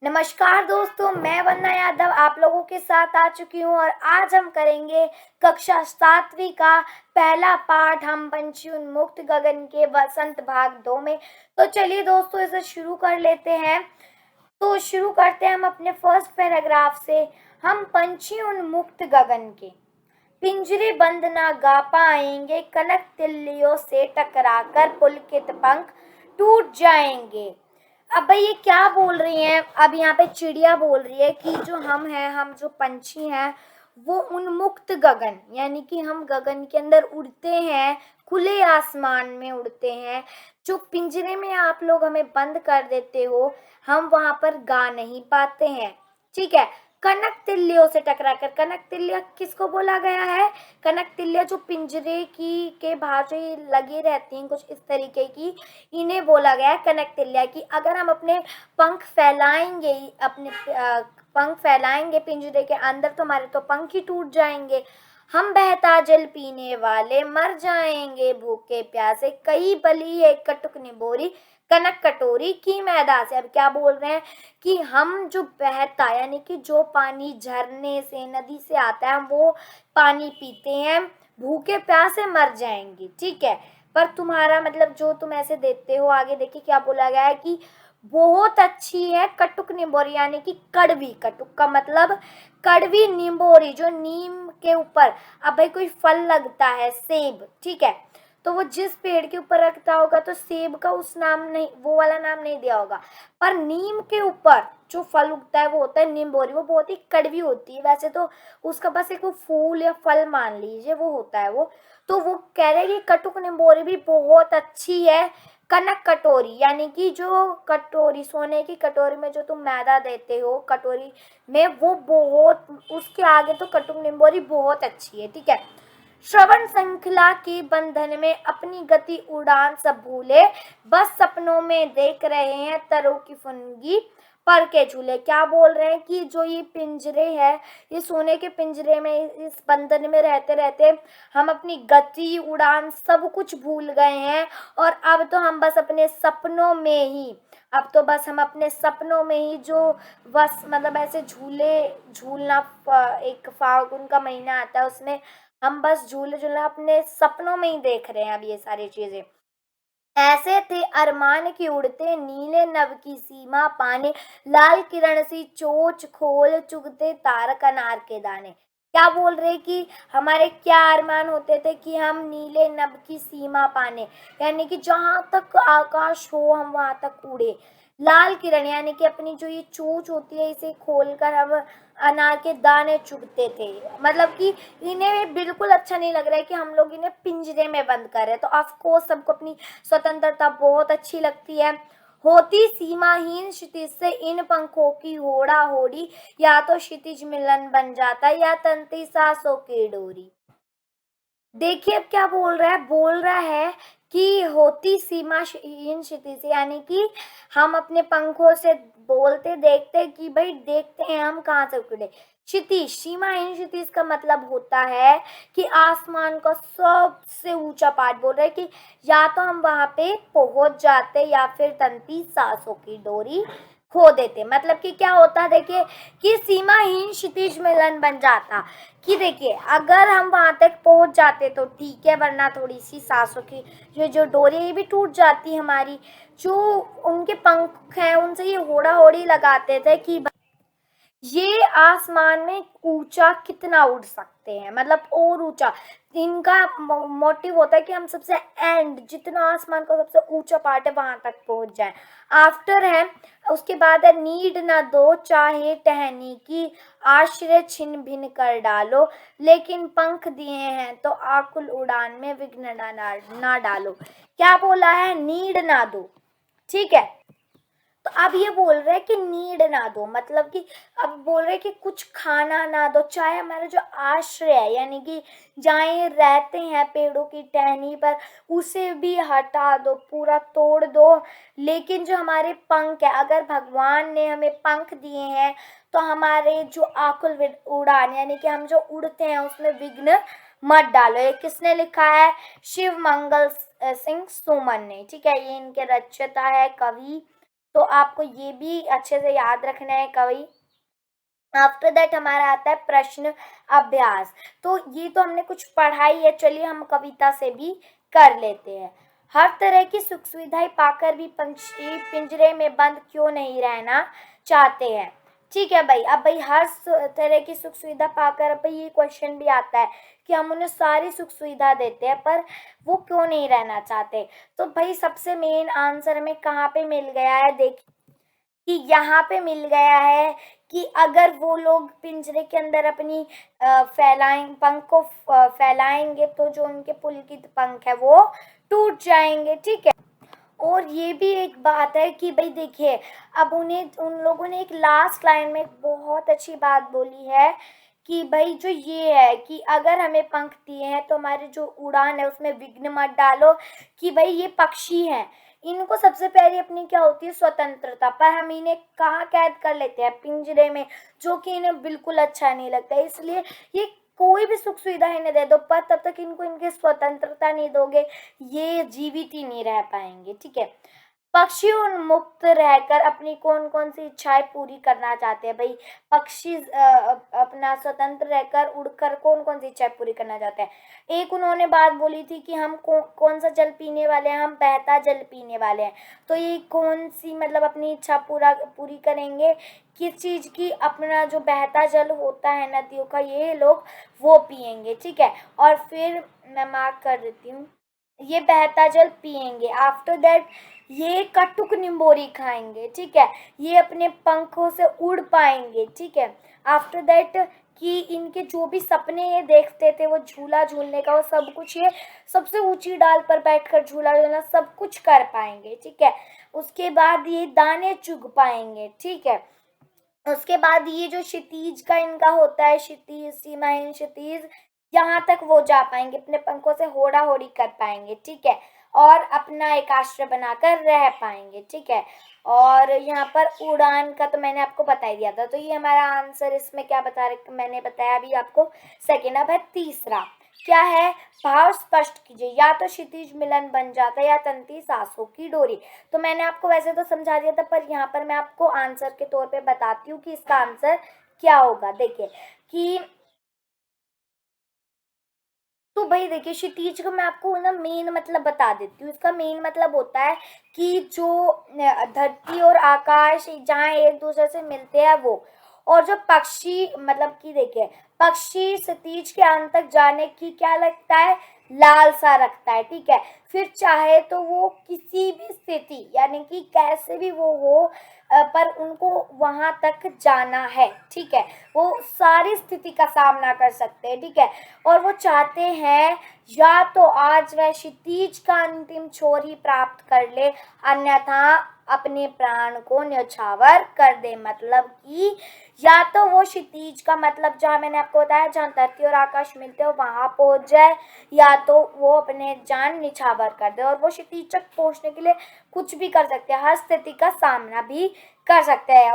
नमस्कार दोस्तों, मैं वंदना यादव आप लोगों के साथ आ चुकी हूँ और आज हम करेंगे कक्षा 7वीं का पहला पाठ। हम पंछी उन्मुक्त गगन के वसंत भाग 2 में। तो चलिए दोस्तों, इसे शुरू कर लेते हैं। तो शुरू करते हैं हम अपने फर्स्ट पैराग्राफ से। हम पंछी उन्मुक्त गगन के पिंजरे बंद ना गा पाएंगे, कनक तिल्लियों से टकराकर पुलकित पंख टूट जाएंगे। अब भाई ये क्या बोल रही हैं? अब यहाँ पे चिड़िया बोल रही है कि जो हम जो पंछी हैं वो उन्मुक्त गगन, यानी कि हम गगन के अंदर उड़ते हैं, खुले आसमान में उड़ते हैं। जो पिंजरे में आप लोग हमें बंद कर देते हो, हम वहां पर गा नहीं पाते हैं। ठीक है। कनक तिल्लियों से टकराकर, कनक तिल्लियां किसको बोला गया है? कनक तिल्लियां जो पिंजरे की के बाहर जो ये लगी रहती हैं कुछ इस तरीके की, इन्हें बोला गया है कनक तिल्लियां। कि अगर हम अपने पंख फैलाएंगे पंख फैलाएंगे पिंजरे के अंदर तो हमारे तो पंख ही टूट जाएंगे। हम बहता जल पीने वाले मर जाएंगे भूखे प्यासे, कई बली है कटुक निबोरी, कनक कटोरी की मैदा से। अब क्या बोल रहे हैं कि हम जो बहता, यानी कि जो पानी झरने से नदी से आता है, हम वो पानी पीते हैं, भूखे प्यासे मर जाएंगे। ठीक है। पर तुम्हारा मतलब जो तुम ऐसे देते हो, आगे देखिए क्या बोला गया है कि बहुत अच्छी है कटुक निम्बोरी, यानी कि कड़वी। कटुक का मतलब कड़वी, निम्बोरी जो नीम के ऊपर, अब भाई कोई फल लगता है, सेब, ठीक है, तो वो जिस पेड़ के ऊपर रखता होगा तो सेब का उस नाम नहीं, वो वाला नाम नहीं दिया होगा। पर नीम के ऊपर जो फल उगता है वो होता है निम्बोरी। वो बहुत ही कड़वी होती है, वैसे तो उसका बस एक वो फूल या फल मान लीजिए वो होता है वो। तो वो कह रहे हैं कि कटुक निम्बोरी भी बहुत अच्छी है। कनक कटोरी, यानी कि जो कटोरी, सोने की कटोरी में जो तुम मैदा देते हो कटोरी में, वो बहुत, उसके आगे तो कटुक निम्बोरी बहुत अच्छी है। ठीक है। श्रवण श्रृंखला के बंधन में अपनी गति उड़ान सब भूले, बस सपनों में देख रहे हैं तरों की फुनगी पर के झूले। क्या बोल रहे हैं कि जो ये पिंजरे है, ये सोने के पिंजरे में, इस बंधन में रहते रहते हम अपनी गति उड़ान सब कुछ भूल गए हैं और अब तो हम बस अपने सपनों में ही, अब तो बस हम अपने सपनों में ही जो बस मतलब ऐसे झूले झूलना, एक फागुन का महीना आता है उसमें हम बस झूले झूलना अपने सपनों में ही देख रहे हैं अब ये सारी चीजें। ऐसे थे अरमान की उड़ते नीले नभ की सीमा पाने, लाल किरण सी चोच खोल चुगते तारक अनार के दाने। क्या बोल रहे कि हमारे क्या अरमान होते थे कि हम नीले नभ की सीमा पाने, यानी कि जहां तक आकाश हो हम वहां तक उड़े। लाल किरण, यानी कि अपनी जो ये चोंच होती है इसे खोलकर हम अनार के दाने चुगते थे। मतलब कि इन्हें बिल्कुल अच्छा नहीं लग रहा है कि हम लोग इन्हें पिंजरे में बंद कर रहे हैं। तो ऑफ कोर्स सबको अपनी स्वतंत्रता बहुत अच्छी लगती है। होती सीमाहीन क्षितिज से इन पंखों की होड़ा होड़ी, या तो क्षितिज मिलन बन जाता या तंती सांसों की डोरी। देखिए अब क्या बोल रहा है कि होती सीमाहीन क्षितिज, यानी कि हम अपने पंखों से बोलते देखते कि भाई देखते हैं हम कहाँ से उड़े। क्षितिज, सीमाहीन क्षितिज का मतलब होता है कि आसमान का सबसे ऊंचा पार्ट। बोल रहे कि या तो हम वहां पे पहुंच जाते या फिर तंती सांसों की डोरी खो देते। मतलब कि क्या होता, देखिए कि सीमाहीन क्षितिज मिलन बन जाता, कि देखिए अगर हम वहां तक पहुंच जाते तो ठीक है, वरना थोड़ी सी सांसों की जो डोरी ये भी टूट जाती हमारी। जो उनके पंख हैं उनसे ये होड़ा होड़ी लगाते थे कि ये आसमान में ऊंचा कितना उड़ सकते हैं, मतलब और ऊंचा। इनका मोटिव होता है कि हम सबसे एंड, जितना आसमान का सबसे ऊंचा पार्ट है वहां तक पहुंच जाएं। आफ्टर है, उसके बाद है नीड ना दो चाहे टहनी की, आश्रय छिन भिन कर डालो, लेकिन पंख दिए हैं तो आकुल उड़ान में विघ्न ना डालो। क्या बोला है? नीड ना दो। ठीक है। तो अब ये बोल रहे हैं कि नीड ना दो, मतलब कि अब बोल रहे हैं कि कुछ खाना ना दो, चाहे हमारा जो आश्रय है, यानी कि जहाँ ये रहते हैं पेड़ों की टहनी पर, उसे भी हटा दो, पूरा तोड़ दो। लेकिन जो हमारे पंख है, अगर भगवान ने हमें पंख दिए हैं तो हमारे जो आकुल उड़ान, यानी कि हम जो उड़ते हैं उसमें विघ्न मत डालो। ये किसने लिखा है? शिव मंगल सिंह सुमन ने। ठीक है, ये इनके रचयिता है, कवि। तो आपको ये भी अच्छे से याद रखना है कवि। आफ्टर दैट हमारा आता है प्रश्न अभ्यास। तो ये तो हमने कुछ पढ़ाई है, चलिए हम कविता से भी कर लेते हैं। हर तरह की सुख सुविधाएं पाकर भी पंछी पिंजरे में बंद क्यों नहीं रहना चाहते हैं। ठीक है भाई, अब भाई हर तरह की सुख सुविधा पाकर, अब भाई ये क्वेश्चन भी आता है कि हम उन्हें सारी सुख सुविधा देते हैं पर वो क्यों नहीं रहना चाहते। तो भाई सबसे मेन आंसर हमें कहाँ पे मिल गया है, देख कि यहाँ पे मिल गया है कि अगर वो लोग पिंजरे के अंदर अपनी पंख को फैलाएंगे तो जो उनके पुलकित पंख है वो टूट जाएंगे। ठीक है, और ये भी एक बात है कि भाई देखिए, अब उन लोगों ने एक लास्ट लाइन में बहुत अच्छी बात बोली है कि भाई जो ये है कि अगर हमें पंख दिए हैं तो हमारी जो उड़ान है उसमें विघ्न मत डालो, कि भाई ये पक्षी हैं, इनको सबसे पहले अपनी क्या होती है स्वतंत्रता, पर हम इन्हें कहाँ कैद कर लेते हैं, पिंजरे में, जो कि इन्हें बिल्कुल अच्छा नहीं लगता। इसलिए ये कोई भी सुख सुविधा इन्हें दे दो पर तब तक इनको इनकी स्वतंत्रता नहीं दोगे, ये जीवित ही नहीं रह पाएंगे। ठीक है, पक्षी उन्मुक्त रहकर अपनी कौन कौन सी इच्छाएं पूरी करना चाहते हैं। भाई पक्षी अपना स्वतंत्र रहकर उड़कर कौन कौन सी इच्छाएं पूरी करना चाहते हैं। एक उन्होंने बात बोली थी कि हम कौन सा जल पीने वाले हैं, हम बहता जल पीने वाले हैं। तो ये कौन सी मतलब अपनी इच्छा पूरी करेंगे, किस चीज़ की, अपना जो बहता जल होता है नदियों का, ये लोग वो पिएंगे। ठीक है, और फिर मैं मार्क कर देती हूँ, ये बहता जल पिएंगे। आफ्टर दैट ये कटुक निम्बोरी खाएंगे। ठीक है, ये अपने पंखों से उड़ पाएंगे। ठीक है, आफ्टर दैट कि इनके जो भी सपने ये देखते थे वो झूला झूलने का, वो सब कुछ ये सबसे ऊंची डाल पर बैठकर झूला झूलना सब कुछ कर पाएंगे। ठीक है, उसके बाद ये दाने चुग पाएंगे। ठीक है, उसके बाद ये जो क्षितिज का इनका होता है, क्षितिज, सीमाहीन क्षितिज, यहाँ तक वो जा पाएंगे, अपने पंखों से होड़ा होड़ी कर पाएंगे। ठीक है, और अपना एक आश्रय बनाकर रह पाएंगे। ठीक है, और यहाँ पर उड़ान का तो मैंने आपको बता ही दिया था। तो ये हमारा आंसर इसमें क्या मैंने बताया अभी आपको। सेकेंड, अब है तीसरा, क्या है, भाव स्पष्ट कीजिए, या तो क्षितिज मिलन बन जाता है या तंती सांसों की डोरी। तो मैंने आपको वैसे तो समझा दिया था पर यहाँ पर मैं आपको आंसर के तौर पे बताती हूँ कि इसका आंसर क्या होगा। देखिए कि तो भाई देखिए, क्षितिज का मैं आपको ना मेन मतलब बता देती हूँ। इसका मेन मतलब होता है कि जो धरती और आकाश जहाँ एक दूसरे से मिलते हैं वो, और जो पक्षी मतलब कि देखिए, पक्षी क्षितिज के अंत तक जाने की क्या लगता है, लालसा रखता है। ठीक है, फिर चाहे तो वो किसी भी स्थिति यानी कि कैसे भी वो हो पर उनको वहां तक जाना है। ठीक है, वो सारी स्थिति का सामना कर सकते हैं। ठीक है, और वो चाहते हैं या तो आज वह क्षितिज का अंतिम छोर ही प्राप्त कर ले, अन्यथा अपने प्राण को न्यौछावर कर दे। मतलब कि या तो वो क्षितिज का मतलब जहाँ मैंने आपको बताया जहाँ धरती और आकाश मिलते हो वहां पहुंच जाए, या तो वो अपने जान निछावर कर दे। और वो क्षितिज तक पहुंचने के लिए कुछ भी कर सकते हैं, हर स्थिति का सामना भी कर सकते हैं।